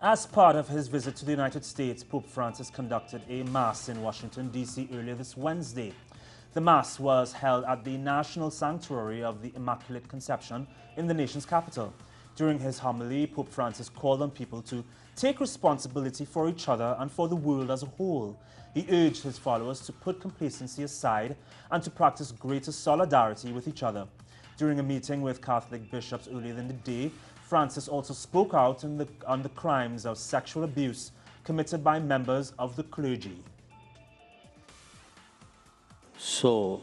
As part of his visit to the United States, Pope Francis conducted a Mass in Washington, D.C. earlier this Wednesday. The Mass was held at the National Sanctuary of the Immaculate Conception in the nation's capital. During his homily, Pope Francis called on people to take responsibility for each other and for the world as a whole. He urged his followers to put complacency aside and to practice greater solidarity with each other. During a meeting with Catholic bishops earlier in the day, Francis also spoke out on the crimes of sexual abuse committed by members of the clergy. So,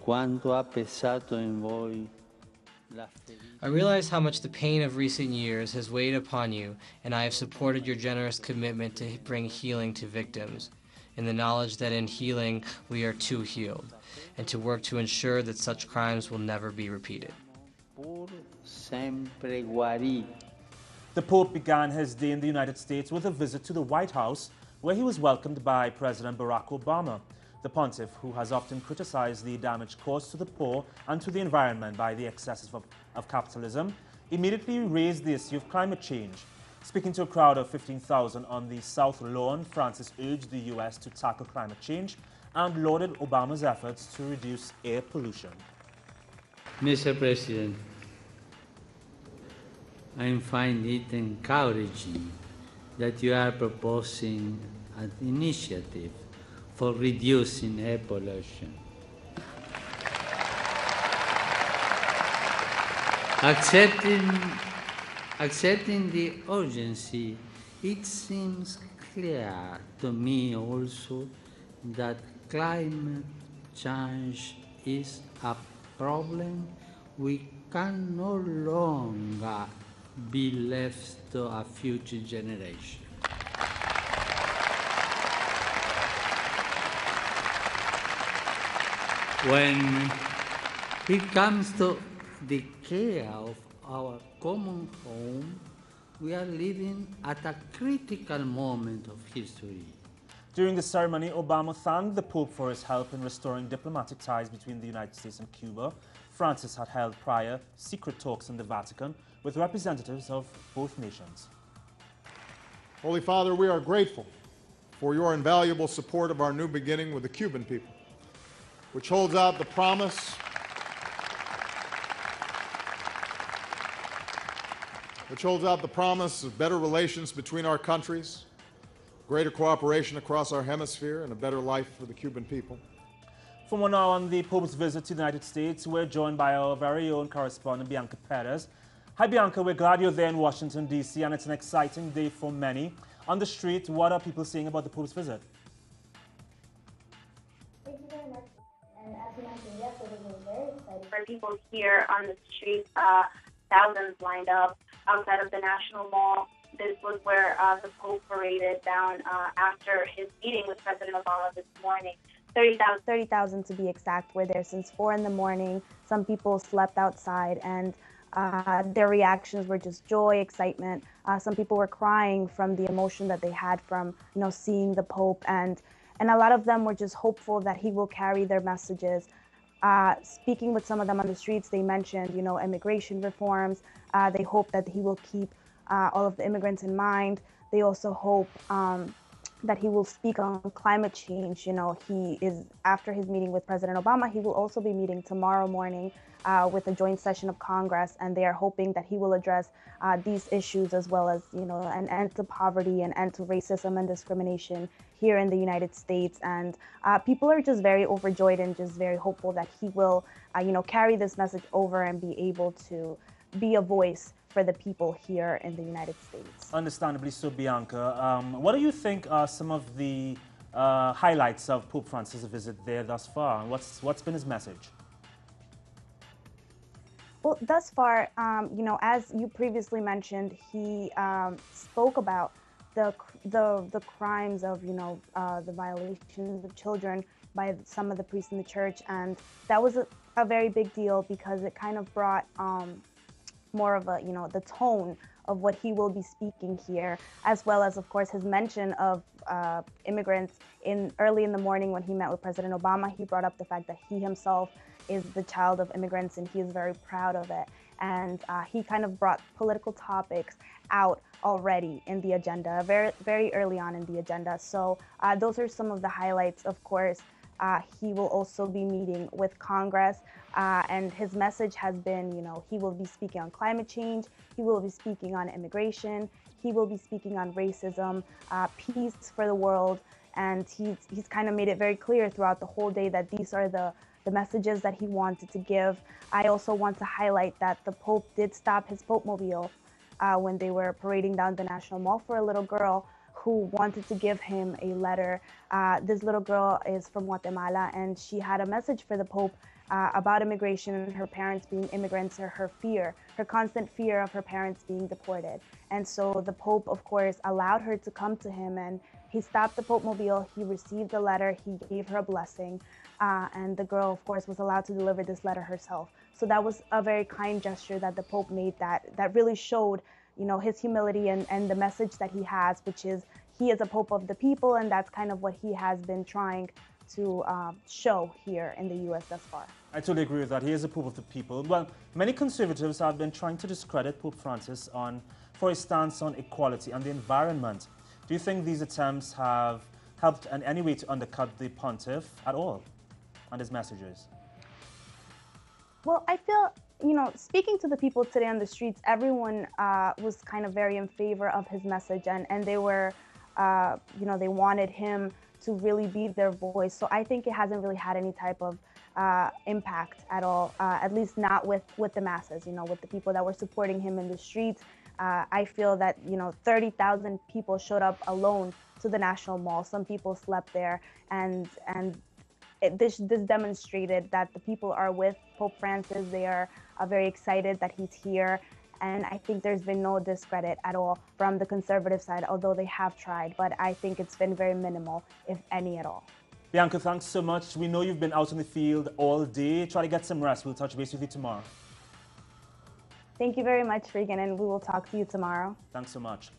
quanto ha pesato in voi la ferita. I realize how much the pain of recent years has weighed upon you, and I have supported your generous commitment to bring healing to victims, in the knowledge that in healing we are too healed, and to work to ensure that such crimes will never be repeated. The Pope began his day in the United States with a visit to the White House, where he was welcomed by President Barack Obama. The pontiff, who has often criticized the damage caused to the poor and to the environment by the excesses of capitalism, immediately raised the issue of climate change. Speaking to a crowd of 15,000 on the South Lawn, Francis urged the U.S. to tackle climate change and lauded Obama's efforts to reduce air pollution. Mr. President, I find it encouraging that you are proposing an initiative for reducing air pollution. Accepting the urgency, it seems clear to me also that climate change is a problem we can no longer be left to a future generation. When it comes to the care of our common home, we are living at a critical moment of history. During the ceremony, Obama thanked the Pope for his help in restoring diplomatic ties between the United States and Cuba. Francis had held prior secret talks in the Vatican with representatives of both nations. Holy Father, we are grateful for your invaluable support of our new beginning with the Cuban people, which holds out the promise of better relations between our countries, greater cooperation across our hemisphere, and a better life for the Cuban people. From now on the Pope's visit to the United States, we're joined by our very own correspondent, Bianca Perez. Hi, Bianca. We're glad you're there in Washington, D.C., and it's an exciting day for many. On the street, what are people saying about the Pope's visit? Thank you very much. And as you mentioned, yes, it was very exciting. For people here on the street, thousands lined up outside of the National Mall. This was where the Pope paraded down after his meeting with President Obama this morning. 30,000 to be exact were there since 4 in the morning. Some people slept outside, and their reactions were just joy, excitement. Some people were crying from the emotion that they had from, seeing the Pope, and a lot of them were just hopeful that he will carry their messages. Speaking with some of them on the streets, they mentioned, immigration reforms. They hope that he will keep all of the immigrants in mind. They also hope that he will speak on climate change. He is, after his meeting with President Obama, he will also be meeting tomorrow morning with a joint session of Congress, and they are hoping that he will address these issues, as well as, an end to poverty and end to racism and discrimination here in the United States. And people are just very overjoyed and just very hopeful that he will, carry this message over and be able to be a voice for the people here in the United States. Understandably so, Bianca. What do you think are some of the highlights of Pope Francis' visit there thus far? What's been his message? Well, thus far, as you previously mentioned, he spoke about the crimes of, the violations of children by some of the priests in the church, and that was a very big deal because it kind of brought more of a, the tone of what he will be speaking here, as well as, of course, his mention of immigrants early in the morning when he met with President Obama. He brought up the fact that he himself is the child of immigrants and he is very proud of it. And he kind of brought political topics out already in the agenda, very early on in the agenda. So those are some of the highlights. Of course, he will also be meeting with Congress, and his message has been, he will be speaking on climate change, he will be speaking on immigration, he will be speaking on racism, peace for the world, and he's kind of made it very clear throughout the whole day that these are the messages that he wanted to give. I also want to highlight that the Pope did stop his Pope-mobile when they were parading down the National Mall for a little girl who wanted to give him a letter. This little girl is from Guatemala, and she had a message for the Pope about immigration and her parents being immigrants, or her constant fear of her parents being deported. And so the Pope, of course, allowed her to come to him, and he stopped the Pope-mobile, he received the letter, he gave her a blessing, and the girl, of course, was allowed to deliver this letter herself. So that was a very kind gesture that the Pope made that really showed, his humility and the message that he has, which is he is a Pope of the people, and that's kind of what he has been trying to show here in the U.S. thus far. I totally agree with that. He is a Pope of the people. Well, many conservatives have been trying to discredit Pope Francis for his stance on equality and the environment. Do you think these attempts have helped in any way to undercut the pontiff at all and his messages? Well, I feel, speaking to the people today on the streets, everyone was kind of very in favor of his message, and they were, they wanted him to really be their voice. So I think it hasn't really had any type of impact at all, at least not with the masses, with the people that were supporting him in the streets. I feel that, 30,000 people showed up alone to the National Mall. Some people slept there, and this demonstrated that the people are with Pope Francis. They are very excited that he's here. And I think there's been no discredit at all from the conservative side, although they have tried. But I think it's been very minimal, if any at all. Bianca, thanks so much. We know you've been out in the field all day. Try to get some rest. We'll touch base with you tomorrow. Thank you very much, Regan, and we will talk to you tomorrow. Thanks so much.